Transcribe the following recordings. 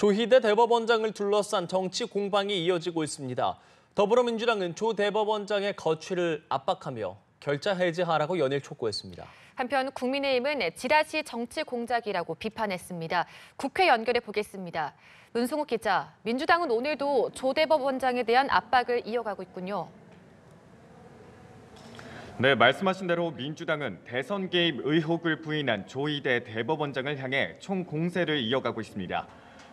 조희대 대법원장을 둘러싼 정치 공방이 이어지고 있습니다. 더불어민주당은 조 대법원장의 거취를 압박하며 결자 해지하라고 연일 촉구했습니다. 한편 국민의힘은 지라시 정치 공작이라고 비판했습니다. 국회 연결해 보겠습니다. 문승욱 기자, 민주당은 오늘도 조 대법원장에 대한 압박을 이어가고 있군요. 네, 말씀하신 대로 민주당은 대선 개입 의혹을 부인한 조희대 대법원장을 향해 총공세를 이어가고 있습니다.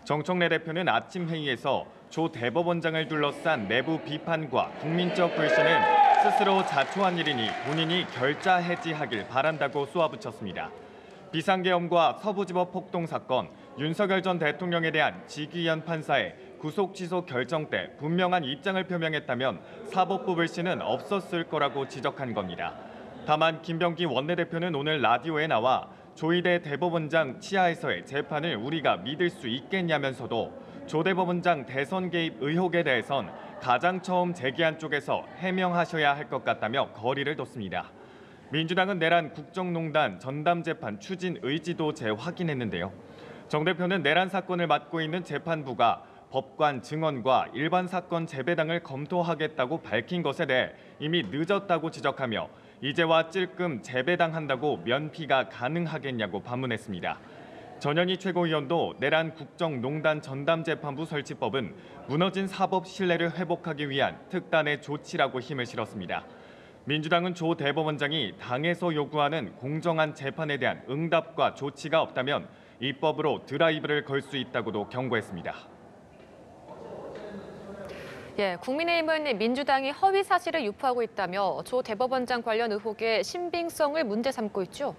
정청래 대표는 아침 회의에서 조 대법원장을 둘러싼 내부 비판과 국민적 불신은 스스로 자초한 일이니 본인이 결자 해지하길 바란다고 쏘아붙였습니다. 비상계엄과 서부지법 폭동 사건, 윤석열 전 대통령에 대한 지기현 판사의 구속 취소 결정 때 분명한 입장을 표명했다면 사법 불씨는 없었을 거라고 지적한 겁니다. 다만 김병기 원내대표는 오늘 라디오에 나와 조희대 대법원장 치하에서의 재판을 우리가 믿을 수 있겠냐면서도 조 대법원장 대선 개입 의혹에 대해선 가장 처음 제기한 쪽에서 해명하셔야 할 것 같다며 거리를 뒀습니다. 민주당은 내란 국정농단 전담재판 추진 의지도 재확인했는데요. 정 대표는 내란 사건을 맡고 있는 재판부가 법관 증언과 일반 사건 재배당을 검토하겠다고 밝힌 것에 대해 이미 늦었다고 지적하며 이제와 찔끔 재배당한다고 면피가 가능하겠냐고 반문했습니다. 전현희 최고위원도 내란 국정농단 전담재판부 설치법은 무너진 사법 신뢰를 회복하기 위한 특단의 조치라고 힘을 실었습니다. 민주당은 조 대법원장이 당에서 요구하는 공정한 재판에 대한 응답과 조치가 없다면 입법으로 드라이브를 걸 수 있다고도 경고했습니다. 국민의힘은 민주당이 허위 사실을 유포하고 있다며 조 대법원장 관련 의혹의 신빙성을 문제 삼고 있죠.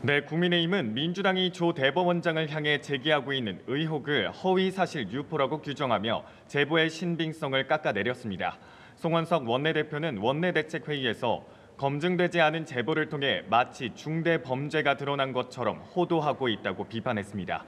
네, 국민의힘은 민주당이 조 대법원장을 향해 제기하고 있는 의혹을 허위 사실 유포라고 규정하며 제보의 신빙성을 깎아내렸습니다. 송원석 원내대표는 원내대책회의에서 검증되지 않은 제보를 통해 마치 중대 범죄가 드러난 것처럼 호도하고 있다고 비판했습니다.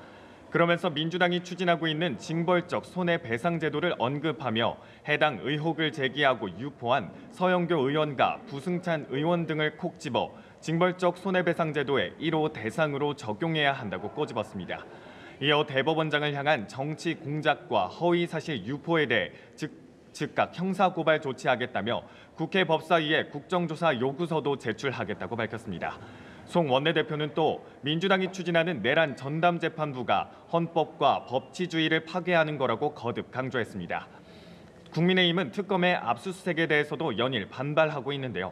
그러면서 민주당이 추진하고 있는 징벌적 손해배상 제도를 언급하며 해당 의혹을 제기하고 유포한 서영교 의원과 부승찬 의원 등을 콕 집어 징벌적 손해배상 제도의 1호 대상으로 적용해야 한다고 꼬집었습니다. 이어 대법원장을 향한 정치 공작과 허위 사실 유포에 대해 즉각 형사고발 조치하겠다며 국회 법사위에 국정조사 요구서도 제출하겠다고 밝혔습니다. 송 원내대표는 또 민주당이 추진하는 내란 전담재판부가 헌법과 법치주의를 파괴하는 거라고 거듭 강조했습니다. 국민의힘은 특검의 압수수색에 대해서도 연일 반발하고 있는데요.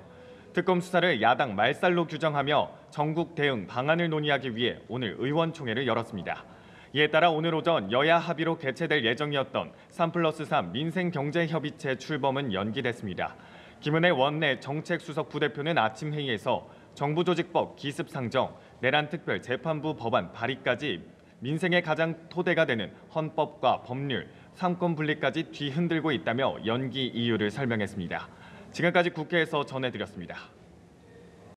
특검 수사를 야당 말살로 규정하며 전국 대응 방안을 논의하기 위해 오늘 의원총회를 열었습니다. 이에 따라 오늘 오전 여야 합의로 개최될 예정이었던 3+3 민생경제협의체 출범은 연기됐습니다. 김은혜 원내 정책수석 부대표는 아침 회의에서 정부조직법 기습상정, 내란특별 재판부 법안 발의까지 민생의 가장 토대가 되는 헌법과 법률, 삼권 분리까지 뒤흔들고 있다며 연기 이유를 설명했습니다. 지금까지 국회에서 전해드렸습니다.